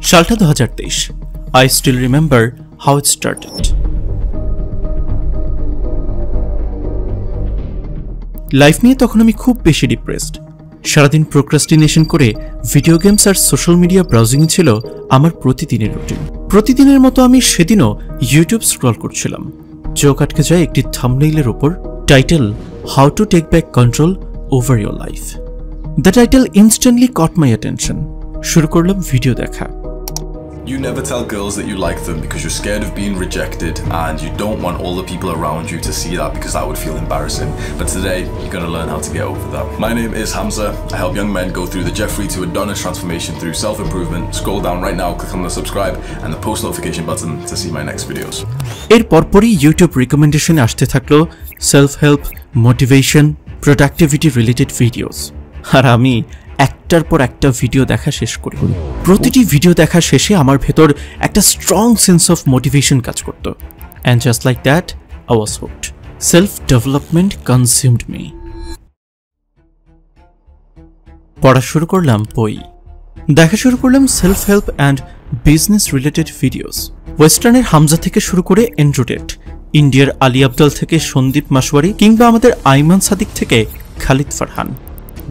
সালটা 2023। I still remember how it started. Life নিয়ে তখন আমি খুব বেশি ডিপ্রেসড। সারাদিন প্রোক্রাস্টিনেশন করে ভিডিও গেমস আর সোশ্যাল মিডিয়া ব্রাউজিং ছিল আমার প্রতিদিনের রুটিন। প্রতিদিনের মতো আমি সেদিনও ইউটিউব স্ক্রল করছিলাম। চোখ আটকে যায় একটি থাম্বনেইলের উপর, title how to take back control over your life. The title instantly caught my attention. শুরু করলাম ভিডিও দেখা। You never tell girls that you like them because you're scared of being rejected and you don't want all the people around you to see that because that would feel embarrassing. But today, you're going to learn how to get over that. My name is Hamza. I help young men go through the Jeffrey to Adonis transformation through self-improvement. Scroll down right now, click on the subscribe and the post notification button to see my next videos. এর পরপরই YouTube রিকমেন্ডেশনে আসতে থাকলো self help, motivation, productivity related videos. আর আমি একটার পর একটা ভিডিও দেখা শেষ করি। প্রতিটি ভিডিও দেখা শেষে আমার ভেতর একটা স্ট্রং সেন্স অফ মোটিভেশন কাজ করত। And just like that I was hooked. Self development consumed me. পড়া শুরু করলাম বই, দেখা শুরু করলাম self help and business related videos. ওয়েস্টার্নের হামজা থেকে শুরু করে এন্ড্রু টেট, ইন্ডিয়ার আলী আবদাল থেকে সন্দীপ মাসওয়ারি, কিংবা আমাদের আইমান সাদিক থেকে খালিদ ফারহান।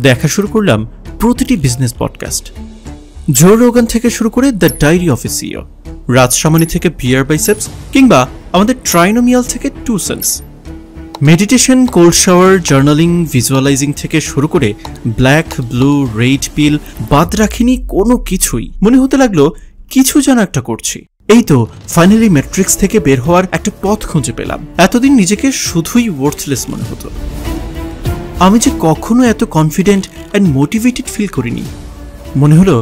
দেখা শুরু করলাম প্রতিটি বিজনেস পডকাস্ট, জো রোগান থেকে শুরু করে the diary of a CEO, Raj Shamani থেকে বিয়ার বাইসেপস, কিংবা আমাদের ট্রাইনোমিয়াল থেকে 2 sense. Meditation, cold shower, journaling, visualizing থেকে শুরু করে ব্ল্যাক, ব্লু, রেড পিল বাদ রাখিনি কোনো কিছুই। মনে হতে লাগলো কিছু যেন একটা করছি। এই তো ফাইনালি ম্যাট্রিক্স থেকে বের হওয়ার একটা পথ খুঁজে পেলাম। এতদিন নিজেকে শুধুই ওয়ার্থলেস মনে হতো। আমি যে কখনো এত কনফিডেন্ট অ্যান্ড মোটিভেটেড ফিল করিনি। মনে হলো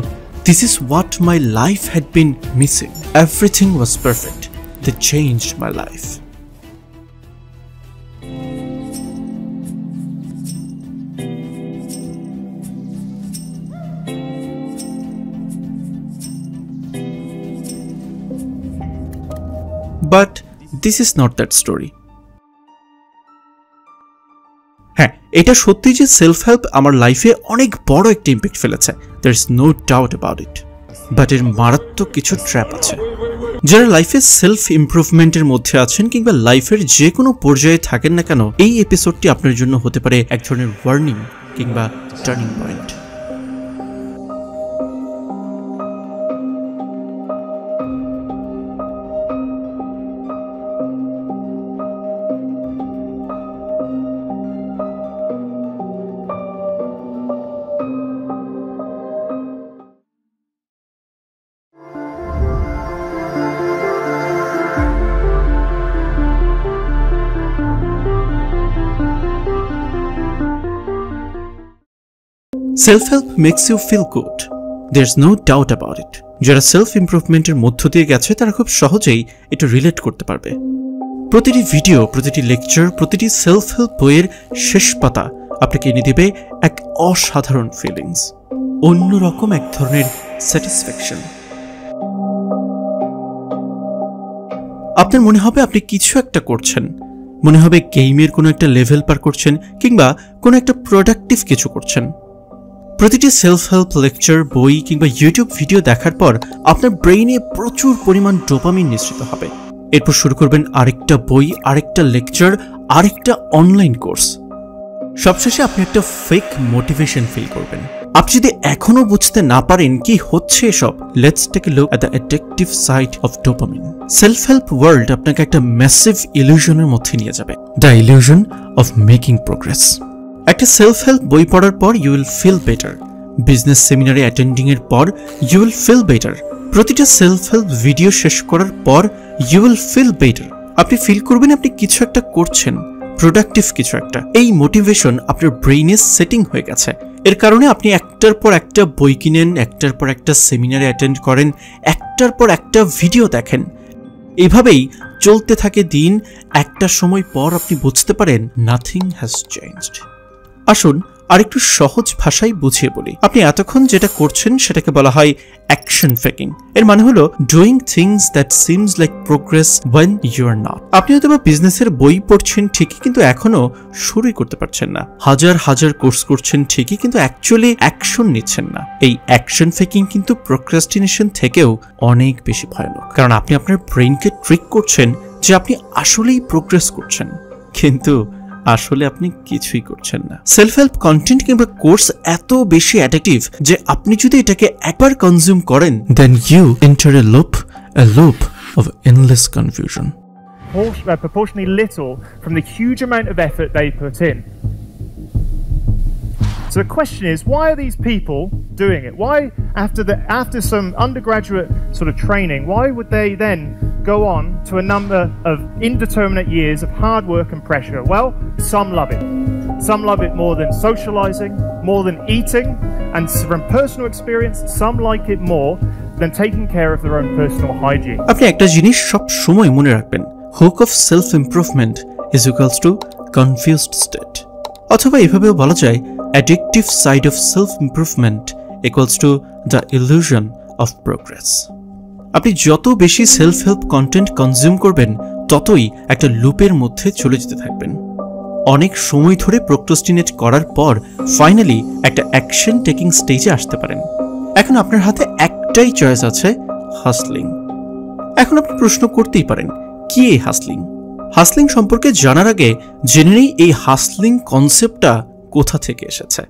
this is what my life had been missing. Everything was perfect. They changed my life. But this is not that story. হ্যাঁ, এটা সত্যি যে সেলফ হেল্প আমার লাইফে অনেক বড় একটা ইম্প্যাক্ট ফেলেছে। There is no doubt about it. But এর মারাত্মক কিছু ট্র্যাপ আছে। যারা লাইফে সেলফ ইমপ্রুভমেন্টের মধ্যে আছেন কিংবা লাইফের যে কোনো পর্যায়ে থাকেন না কেন, এই এপিসোডটি আপনার জন্য হতে পারে এক ধরনের ওয়ার্নিং কিংবা turning point. Self help makes you feel good. There is no doubt about it. যারা সেলফ ইমপ্রুভমেন্টের মধ্য দিয়ে গেছে তারা খুব সহজেই এটা রিলেট করতে পারবে। প্রতিটি ভিডিও, প্রতিটি লেকচার, প্রতিটি সেলফ হেল্প বইয়ের শেষ পাতা আপনাকে এনে দেবে এক অসাধারণ ফিলিংস, অন্যরকম এক ধরনের স্যাটিসফ্যাকশন। আপনার মনে হবে আপনি কিছু একটা করছেন, মনে হবে গেমের কোনো একটা লেভেল পার করছেন কিংবা কোনো একটা প্রোডাক্টিভ কিছু করছেন। প্রতিটি সেলফ হেল্প লেকচার, বই কিংবা ইউটিউব ভিডিও দেখার পর আপনার ব্রেইনে প্রচুর পরিমাণ ডোপামিন নিঃসৃত হবে। এরপর শুরু করবেন আরেকটা বই, আরেকটা লেকচার, আরেকটা অনলাইন কোর্স। সবশেষে আপনি একটা ফেক মোটিভেশন ফিল করবেন। আপনি যদি এখনো বুঝতে না পারেন কি হচ্ছে এসব, let's take a look at the addictive side of dopamine. Self help world আপনাকে একটা ম্যাসিভ ইলিউশনের মধ্যে নিয়ে যাবে, the illusion of making progress. একটা সেলফ হেল্প বই পড়ার পর you will feel better. Business সেমিনারে অ্যাটেন্ডিং এর পর ইউ উইল ফিল বেটার। প্রতিটা সেলফ হেল্প ভিডিও শেষ করার পর ইউ উইল ফিল বেটার। আপনি ফিল করবেন আপনি কিছু একটা করছেন, প্রোডাক্টিভ কিছু একটা। এই মোটিভেশন আপনার ব্রেইনে সেটিং হয়ে গেছে। এর কারণে আপনি একটার পর একটা বই কিনেন, একটার পর একটা সেমিনারে অ্যাটেন্ড করেন, একটার পর একটা ভিডিও দেখেন। এভাবেই চলতে থাকে দিন। একটা সময় পর আপনি বুঝতে পারেন নাথিং হ্যাজ চেঞ্জড। আসুন আরেকটু সহজ ভাষায় বুঝিয়ে বলি, আপনি এতক্ষণ যেটা করছেন সেটাকে বলা হয় অ্যাকশন ফেকিং। এর মানে হলো doing things that seems like progress when you are not. আপনি হয়তো বিজনেসের বই পড়ছেন ঠিকই, কিন্তু এখনো শুরুই করতে পারছেন না। হাজার হাজার কোর্স করছেন ঠিকই, কিন্তু অ্যাকচুয়ালি অ্যাকশন নিচ্ছেন না। এই অ্যাকশন ফেকিং কিন্তু প্রোক্রাস্টিনেশন থেকেও অনেক বেশি ভয়ানক, কারণ আপনি আপনার ব্রেইনকে ট্রিক করছেন যে আপনি আসলেই প্রোগ্রেস করছেন, কিন্তু আসলে আপনি কিছুই করছেন না। সেলফ হেল্প কন্টেন্ট কিংবা কোর্স এত বেশি অ্যাডিকটিভ যে আপনি যদি এটাকে একবার কনজিউম করেন, then you enter a loop of endless confusion. Proportionally little from the huge amount of effort they put in. So the question is, why are these people doing it? Why, after some undergraduate sort of training, why would they then go on to a number of indeterminate years of hard work and pressure? Well, some love it. Some love it more than socializing, more than eating, and from personal experience, some like it more than taking care of their own personal hygiene. আপনি একটা জিনিস সব সময় মনে রাখবেন, hook of self improvement is equals to confused state. অথবা এভাবেও বলা যায়, addictive side of self improvement equals to the illusion of progress. আপনি যত বেশি সেলফ হেল্প কন্টেন্ট কনজিউম করবেন, ততই একটা লুপের মধ্যে চলে যেতে থাকবেন। অনেক সময় ধরে প্রোক্রাস্টিনেট করার পর ফাইনালি একটা অ্যাকশন টেকিং স্টেজে আসতে পারেন। এখন আপনার হাতে একটাই চয়েস আছে, হাসলিং। এখন আপনি প্রশ্ন করতেই পারেন, কি এই হাসলিং? হাসলিং সম্পর্কে জানার আগে জেনে নেই এই হাসলিং কনসেপ্টটা কোথা থেকে এসেছে।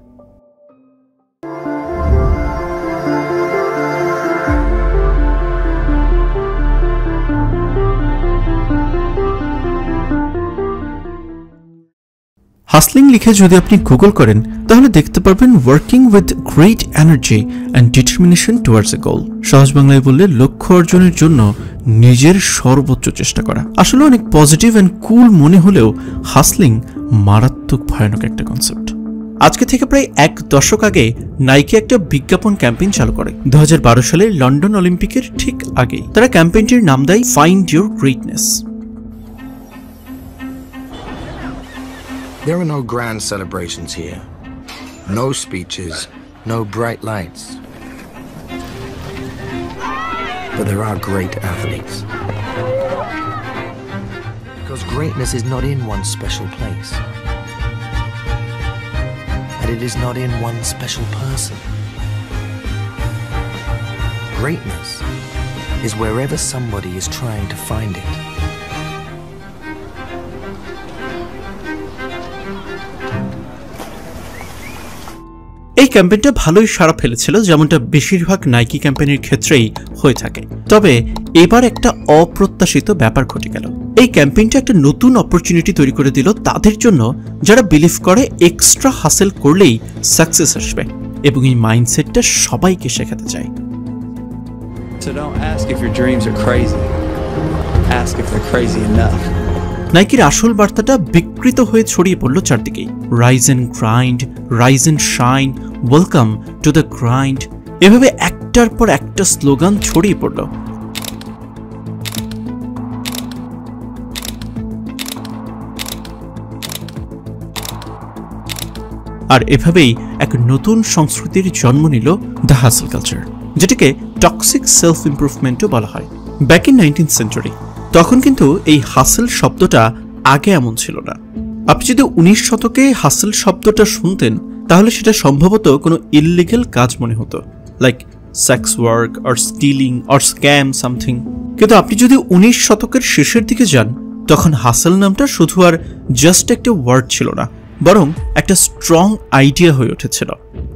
হাসলিং লিখে যদি আপনি গুগল করেন, তাহলে দেখতে পারবেন working with great energy and determination towards a goal. সহজ বাংলায় বললে লক্ষ্য অর্জনের জন্য নিজের সর্বোচ্চ চেষ্টা করা। আসলে অনেক পজিটিভ অ্যান্ড কুল মনে হলেও হাসলিং মারাত্মক ভয়ানক একটা কনসেপ্ট। আজকে থেকে প্রায় 1 দশক আগে নাইকি একটা বিজ্ঞাপন ক্যাম্পেইন চালু করে 2012 সালের লন্ডন অলিম্পিকের ঠিক আগে। তারা ক্যাম্পেইনটির নাম দেয় find your greatness. There are no grand celebrations here, no speeches, no bright lights. But there are great athletes. Because greatness is not in one special place. And it is not in one special person. Greatness is wherever somebody is trying to find it. এই ক্যাম্পেইনটা ভালোই সাড়া ফেলেছিল, যেমনটা বেশিরভাগ Nike ক্যাম্পেইনের ক্ষেত্রেই হয়ে থাকে। তবে এবার একটা অপ্রত্যাশিত ব্যাপার ঘটে গেল। এই ক্যাম্পেইনটা একটা নতুন অপরচুনিটি তৈরি করে দিল তাদের জন্য যারা বিলিভ করে এক্সট্রা হাসেল করলেই সাকসেস আসবে, এবং এই মাইন্ডসেটটা সবাইকে শেখাতে চায়। So don't ask if your dreams are crazy. Ask if they're crazy enough. নাইকির আসল বার্তাটা বিকৃত হয়ে ছড়িয়ে পড়ল চারদিকে। Rise and grind, rise and shine, welcome to the grind, এভাবে একটার পর একটা স্লোগান ছড়িয়ে পড়ল। আর এভাবেই এক নতুন সংস্কৃতির জন্ম নিল দ্য হাসেল কালচার, যেটাকে টক্সিক সেলফ ইমপ্রুভমেন্টও বলা হয়। ব্যাক ইন 19th সেঞ্চুরি, তখন কিন্তু এই হাসেল শব্দটা আগে এমন ছিল না। আপনি যদি 19 শতকে হাসেল শব্দটা শুনতেন, তাহলে সেটা সম্ভবত কোনো ইললিগ্যাল কাজ মনে হতো, like sex work or stealing or scam something. কিন্তু আপনি যদি 19 শতকের শেষের দিকে যান, তখন হাসেল নামটা শুধু আর জাস্ট একটা ওয়ার্ড ছিল না, বরং একটা স্ট্রং আইডিয়া হয়ে উঠেছিল।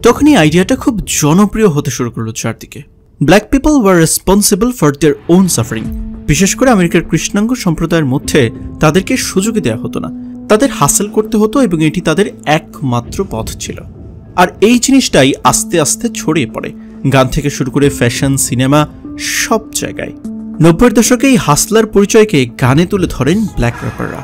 তখন এই আইডিয়াটা খুব জনপ্রিয় হতে শুরু করলো চারদিকে। Black people were responsible for their own suffering. বিশেষ করে আমেরিকার কৃষ্ণাঙ্গ সম্প্রদায়ের মধ্যে তাদেরকে সুযোগই দেওয়া হতো না, তাদের হাসেল করতে হতো, এবং এটি তাদের একমাত্র পথ ছিল। আর এই জিনিসটাই আস্তে আস্তে ছড়িয়ে পড়ে গান থেকে শুরু করে ফ্যাশন, সিনেমা, সব জায়গায়। 90-এর দশকে এই হাসলার পরিচয়কে গানে তুলে ধরেন ব্ল্যাক র্যাপাররা।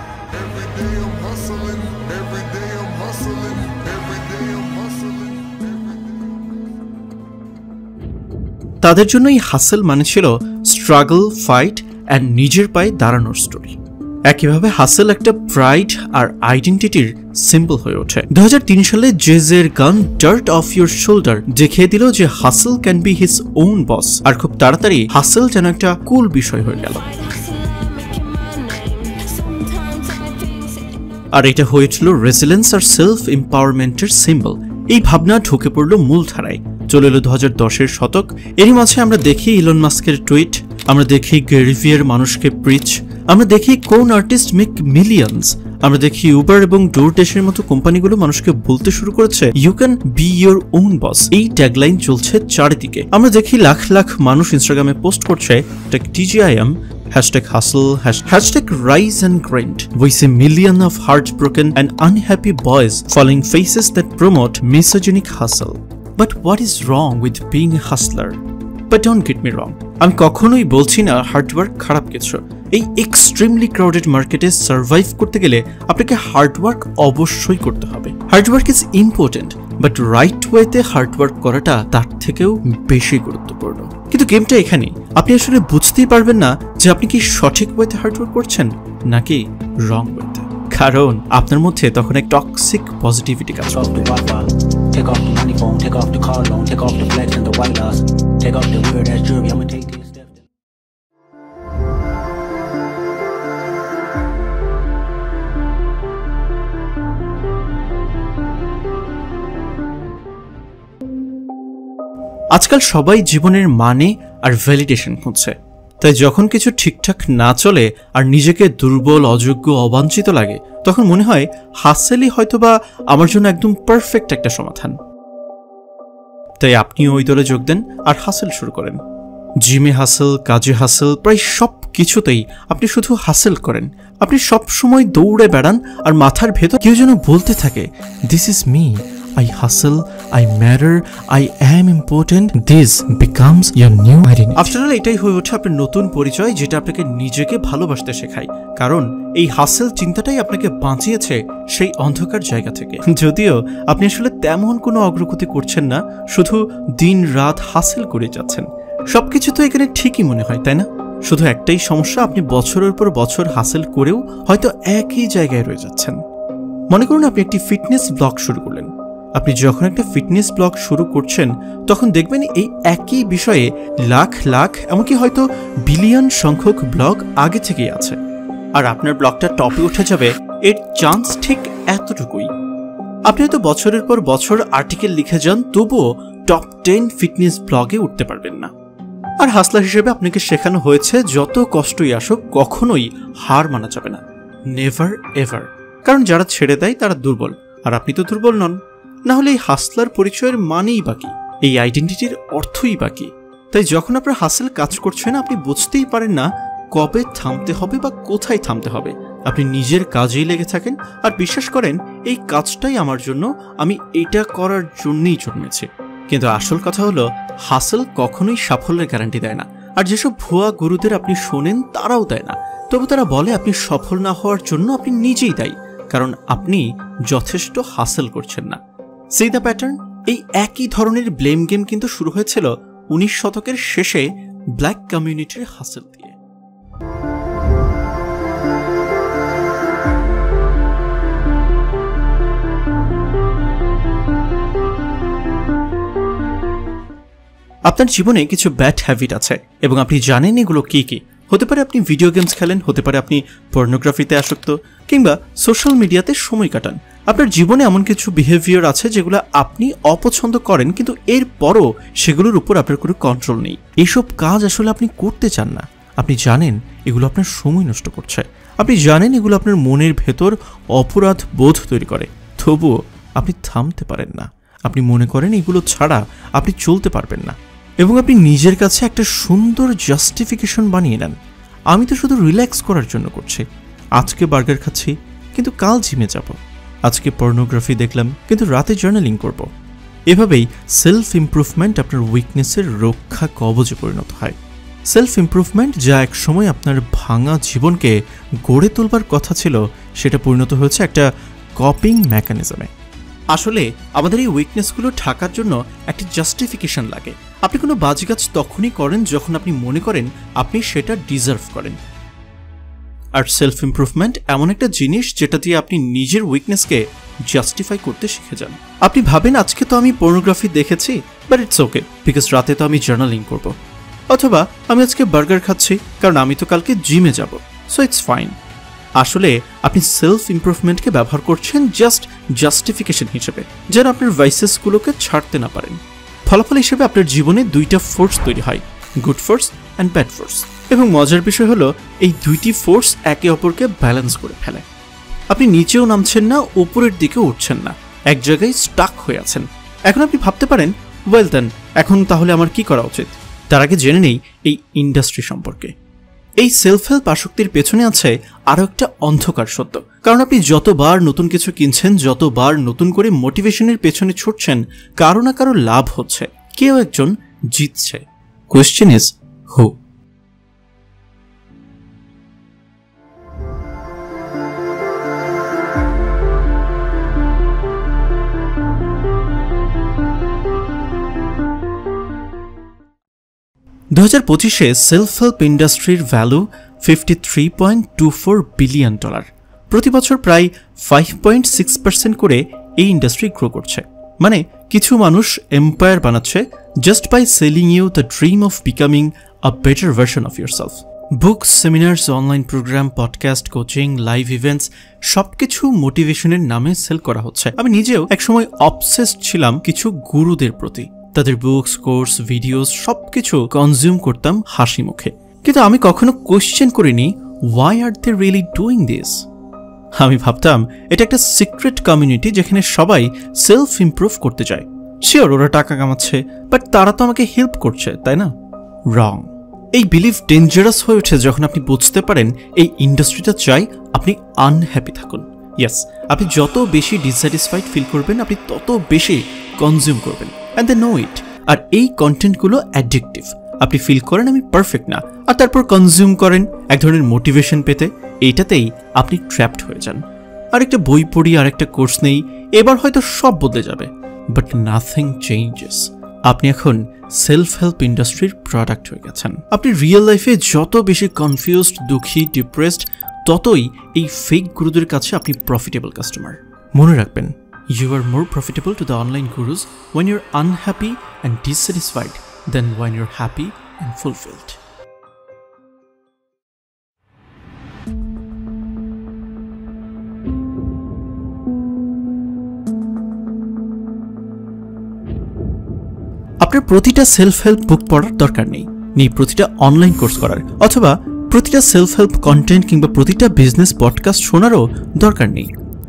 তাদের জন্য এই হাসেল মানে ছিল স্ট্রাগল, ফাইট অ্যান্ড নিজের পায়ে দাঁড়ানোর স্টোরি। একইভাবে হাসেল একটা প্রাইড আর আইডেন্টিটির সিম্বল হয়ে ওঠে। 2003 সালে জেজের গান ডার্ট অফ ইউর শোল্ডার দেখিয়ে দিল যে hustle can be his own boss, আর খুব তাড়াতাড়ি হাসেল যেন একটা কুল বিষয় হয়ে গেল। আর এটা হয়েছিল রেজিলেন্স আর সেলফ এম্পাওয়ারমেন্টের সিম্বল। এই ভাবনা ঢুকে পড়ল মূলধারায়। চলে এলো 2010-এর শতক। এরই মাঝে আমরা দেখি ইলন মাস্কের টুইট, আমরা দেখি গ্যারি ভিয়ের মানুষকে প্রিচ, আমরা দেখি কোন আর্টিস্ট মেক মিলিয়ন্স, আমরা দেখি উবার এবং ডোরড্যাশের মতো কোম্পানিগুলো মানুষকে বলতে শুরু করেছে you can be your own boss. এই ট্যাগলাইন চলছে চারিদিকে। আমরা দেখি লাখ লাখ মানুষ ইনস্টাগ্রামে পোস্ট করছে TGIM, #hustle, #rise and grind. We see millions of heartbroken and unhappy boys following faces that promote misogynic hustle. But what is wrong with being a hustler? But don't get me wrong, আমি কখনোই বলছি না hard work খারাপ কিছু। এই extremely crowded মার্কেটে survive করতে গেলে আপনাকে হার্ডওয়ার্ক অবশ্যই করতে হবে। Hard work is important, but right ওয়েতে হার্ডওয়ার্ক করাটা তার থেকেও বেশি গুরুত্বপূর্ণ। কিন্তু গেমটা এখানে, আপনি আসলে বুঝতেই পারবেন না যে আপনি কি সঠিক ওয়েতে হার্ডওয়ার্ক করছেন নাকি রং ওয়েতে, কারণ আপনার মধ্যে তখন এক টক্সিক পজিটিভিটি কাজ করবে। Take off the money phone, take off the car loan, take off the flex and the white loss, take off the weird ass jewelry, I'ma take these steps. আজকাল সবাই জীবনের মানে আর ভ্যালিডেশন খুঁজছে, তাই যখন কিছু ঠিকঠাক না চলে আর নিজেকে দুর্বল, অযোগ্য, অবাঞ্ছিত লাগে, তখন মনে হয় হাসেলই হয়তোবা আমার জন্য একদম পারফেক্ট একটা সমাধান। তাই আপনিও ওই দলে যোগ দেন আর হাসেল শুরু করেন। জিমে হাসেল, কাজে হাসেল, প্রায় সব কিছুতেই আপনি শুধু হাসেল করেন। আপনি সব সময় দৌড়ে বেড়ান আর মাথার ভেতর কেউ যেন বলতে থাকে this is me, I hustle, I matter, I am important. This becomes your new identity. After all, এটাই হয়ে ওঠে আপনার নতুন পরিচয়, যেটা আপনাকে নিজেকে ভালোবাসতে শেখায়। কারণ এই হাসেল চিন্তাটাই আপনাকে বাঁচিয়েছে সেই অন্ধকার জায়গা থেকে। যদিও আপনি আসলে তেমন কোনো অগ্রগতি করছেন না, শুধু দিন রাত হাসেল করে যাচ্ছেন। সবকিছু তো এখানে ঠিকই মনে হয়, তাই না? শুধু একটাই সমস্যা, আপনি বছরের পর বছর হাসেল করেও হয়তো একই জায়গায় রয়ে যাচ্ছেন। মনে করুন আপনি একটি ফিটনেস ব্লগ শুরু করলেন। আপনি যখন একটা ফিটনেস ব্লগ শুরু করছেন, তখন দেখবেন এই একই বিষয়ে লাখ লাখ, এমনকি হয়তো বিলিয়ন সংখ্যক ব্লগ আগে থেকেই আছে, আর আপনার ব্লগটা টপে উঠে যাবে এর চান্স ঠিক এতটুকুই। আপনি হয়তো বছরের পর বছর আর্টিকেল লিখে যান, তবুও টপ 10 ফিটনেস ব্লগে উঠতে পারবেন না। আর হাসলার হিসেবে আপনাকে শেখানো হয়েছে যত কষ্টই আসুক কখনোই হার মানা যাবে না, নেভার এভার। কারণ যারা ছেড়ে দেয় তারা দুর্বল, আর আপনি তো দুর্বল নন। না হলে এই হাসলার পরিচয়ের মানেই বাকি, এই আইডেন্টিটির অর্থই বাকি। তাই যখন আপনার হাসেল কাজ করছে না, আপনি বুঝতেই পারেন না কবে থামতে হবে বা কোথায় থামতে হবে। আপনি নিজের কাজেই লেগে থাকেন আর বিশ্বাস করেন এই কাজটাই আমার জন্য, আমি এটা করার জন্যই জন্মেছি। কিন্তু আসল কথা হলো হাসেল কখনোই সাফল্যের গ্যারান্টি দেয় না। আর যেসব ভুয়া গুরুদের আপনি শোনেন তারাও দেয় না। তবু তারা বলে আপনি সফল না হওয়ার জন্য আপনি নিজেই দায়ী, কারণ আপনি যথেষ্ট হাসেল করছেন না। C the pattern? এই একই ধরনের ব্লেম গেম কিন্তু শুরু হয়েছিল 19 শতকের শেষে ব্ল্যাক কমিউনিটির হাসেল দিয়ে। আপনার জীবনে কিছু ব্যাড হ্যাবিট আছে এবং আপনি জানেন এগুলো কি কি। হতে পারে আপনি ভিডিও গেমস খেলেন, হতে পারে আপনি পর্নোগ্রাফিতে আসক্ত, কিংবা সোশ্যাল মিডিয়াতে সময় কাটান। আপনার জীবনে এমন কিছু বিহেভিয়ার আছে যেগুলো আপনি অপছন্দ করেন, কিন্তু এরপরও সেগুলোর উপর আপনার কোনো কন্ট্রোল নেই। এইসব কাজ আসলে আপনি করতে চান না। আপনি জানেন এগুলো আপনার সময় নষ্ট করছে, আপনি জানেন এগুলো আপনার মনের ভেতর অপরাধ বোধ তৈরি করে, তবুও আপনি থামতে পারেন না। আপনি মনে করেন এগুলো ছাড়া আপনি চলতে পারবেন না, এবং আপনি নিজের কাছে একটা সুন্দর জাস্টিফিকেশন বানিয়ে নেন। আমি তো শুধু রিল্যাক্স করার জন্য করছি। আজকে বার্গার খাচ্ছি কিন্তু কাল জিমে যাব, আজকে পর্নোগ্রাফি দেখলাম কিন্তু রাতে জার্নালিং করব। এভাবেই সেলফ ইমপ্রুভমেন্ট আপনার উইকনেসের রক্ষা কবচে পরিণত হয়। সেলফ ইমপ্রুভমেন্ট যা এক সময় আপনার ভাঙা জীবনকে গড়ে তোলবার কথা ছিল, সেটা পরিণত হয়েছে একটা কপিং মেকানিজমে। আসলে আমাদের এই উইকনেসগুলো ঢাকার জন্য একটা জাস্টিফিকেশন লাগে। আপনি কোনো বাজে কাজ তখনই করেন যখন আপনি মনে করেন আপনি সেটা ডিজার্ভ করেন। আর সেলফ ইমপ্রুভমেন্ট এমন একটা জিনিস যেটা দিয়ে আপনি নিজের উইকনেসকে জাস্টিফাই করতে শিখে যান। আপনি ভাবেন আজকে তো আমি পর্নোগ্রাফি দেখেছি, বাট ইটস ওকে বিকজ রাতে তো আমি জার্নালিং করব। অথবা আমি আজকে বার্গার খাচ্ছি কারণ আমি তো কালকে জিমে যাব, সো ইটস ফাইন। আসলে আপনি সেলফ ইমপ্রুভমেন্টকে ব্যবহার করছেন জাস্ট জাস্টিফিকেশন হিসেবে, যেন আপনার ভাইসেসগুলোকে ছাড়তে না পারেন। ফলাফল হিসেবে আপনার জীবনে দুইটা ফোর্স তৈরি হয়, good force and bad force. এবং মজার বিষয় হলো এই দুইটি ফোর্স একে অপরকে ব্যালেন্স করে ফেলে। আপনি নিচেও নামছেন না, উপরের দিকে উঠছেন না, এক জায়গায় স্টাক হয়ে আছেন। এখন আপনি ভাবতে পারেন, ওয়েল দেন এখন তাহলে আমার কি করা উচিত? তার আগে জেনে নেই এই ইন্ডাস্ট্রি সম্পর্কে। এই সেলফ হেল্প আসক্তির পেছনে আছে আরও একটা অন্ধকার সত্য। কারণ আপনি যতবার নতুন কিছু কিনছেন, যতবার নতুন করে মোটিভেশনের পেছনে ছুটছেন, কারো না কারো লাভ হচ্ছে, কেউ একজন জিতছে। Question is who? $2025 self help ইন্ডাস্ট্রির ভ্যালু $53.24 বিলিয়ন। প্রতি বছর প্রায় 5.6% করে এই ইন্ডাস্ট্রি গ্রো করছে। মানে কিছু মানুষ এম্পায়ার বানাচ্ছে just by selling you the dream of becoming a better version of yourself. Books, seminars, online program, podcast, coaching, live events সবকিছু মোটিভেশনের নামে সেল করা হচ্ছে। আমি নিজেও একসময় অবসেসড ছিলাম কিছু গুরুদের প্রতি। তাদের বুকস, কোর্স, ভিডিওস সবকিছু কনজিউম করতাম হাসি মুখে, কিন্তু আমি কখনো কোয়েশ্চেন করিনি why are they really doing this. আমি ভাবতাম এটা একটা সিক্রেট কমিউনিটি যেখানে সবাই সেলফ ইমপ্রুভ করতে চায়। শিওর ওরা টাকা কামাচ্ছে, বাট তারা তো আমাকে হেল্প করছে, তাই না? রং। এই বিলিফ ডেঞ্জারাস হয়ে ওঠে যখন আপনি বুঝতে পারেন এই ইন্ডাস্ট্রিটা চাই আপনি আনহ্যাপি থাকুন। ইয়েস, আপনি যত বেশি ডিসস্যাটিসফাইড ফিল করবেন আপনি তত বেশি কনজিউম করবেন, অ্যান্ড দে নো ইট। আর এই কন্টেন্টগুলো অ্যাডিকটিভ। আপনি ফিল করেন আমি পারফেক্ট না, আর তারপর কনজিউম করেন এক ধরনের মোটিভেশন পেতে। এইটাতেই আপনি ট্র্যাপড হয়ে যান। আর একটা বই পড়ি, আর একটা কোর্স নেই, এবার হয়তো সব বদলে যাবে, বাট নাথিং চেঞ্জেস। আপনি এখন সেলফ হেল্প ইন্ডাস্ট্রির প্রোডাক্ট হয়ে গেছেন। আপনি রিয়েল লাইফে যত বেশি কনফিউজড, দুঃখী, ডিপ্রেসড, ততই এই ফেক গুরুদের কাছে আপনি প্রফিটেবল কাস্টমার। মনে রাখবেন, you are more profitable to the online gurus when you're unhappy and dissatisfied than when you're happy and fulfilled. আপনার প্রতিটা সেলফ হেল্প বুক পড়ার দরকার নেই প্রতিটা অনলাইন কোর্স করার, অথবা প্রতিটা সেলফ হেল্প কন্টেন্ট কিংবা প্রতিটা বিজনেস পডকাস্ট শোনারও দরকার নেই।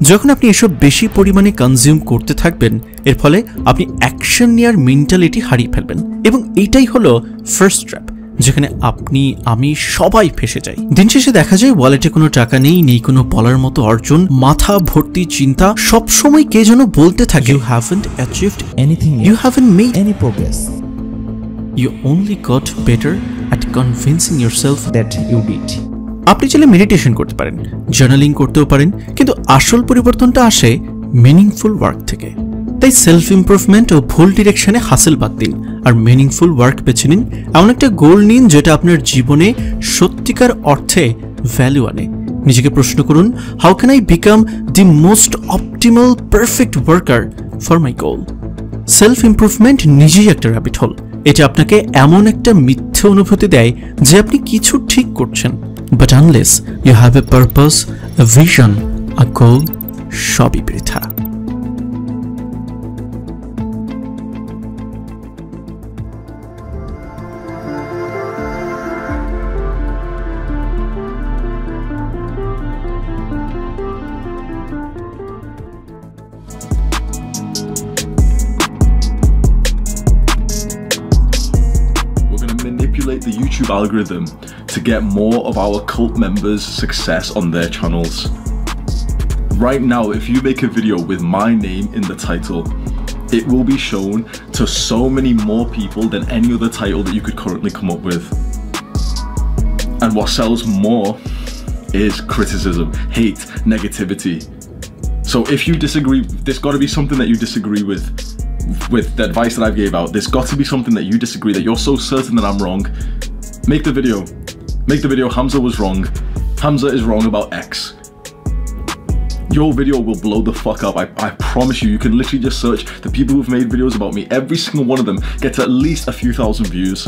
যখন আপনি এসব বেশি পরিমাণে কনজিউম করতে থাকবেন, এর ফলে আপনি অ্যাকশন নেওয়ার মেন্টালিটি হারিয়ে ফেলবেন, এবং এইটাই হলো ফার্স্ট ট্র্যাপ যেখানে আপনি, আমি সবাই ফেসে যাই। দিন শেষে দেখা যায় ওয়ালেটে কোনো টাকা নেই কোনো বলার মতো অর্জন, মাথা ভর্তি চিন্তা, সবসময় কে যেন বলতে থাকে you haven't achieved anything, you haven't made any progress, you only got better at convincing yourself that you did. আপনি চাইলে মেডিটেশন করতে পারেন, জার্নালিং করতেও পারেন, কিন্তু আসল পরিবর্তনটা আসে মিনিংফুল ওয়ার্ক থেকে। তাই সেলফ ইমপ্রুভমেন্ট ও ভুল ডিরেকশনে হাসিল বাদ দিন, আর মিনিংফুল ওয়ার্ক বেছে নিন। এমন একটা গোল নিন যেটা আপনার জীবনে সত্যিকার অর্থে ভ্যালু আনে। নিজেকে প্রশ্ন করুন, how can I become the most optimal perfect worker for my goal. Self improvement নিজেই একটা র্যাবিট হোল। এটা আপনাকে এমন একটা মিথ্যে অনুভূতি দেয় যে আপনি কিছু ঠিক করছেন, but unless you have a purpose, a vision, a goal, সবই বৃথা। The YouTube algorithm to get more of our cult members' success on their channels. Right now, if you make a video with my name in the title, it will be shown to so many more people than any other title that you could currently come up with. And what sells more is criticism, hate, negativity. So if you disagree, there's got to be something that you disagree with the advice that I gave out. There's got to be something that you disagree, that you're so certain that I'm wrong. Make the video. Make the video. Hamza was wrong. Hamza is wrong about X. your video will blow the fuck up. I promise you. You can literally just search the people who've made videos about me. Every single one of them gets at least a few thousand views.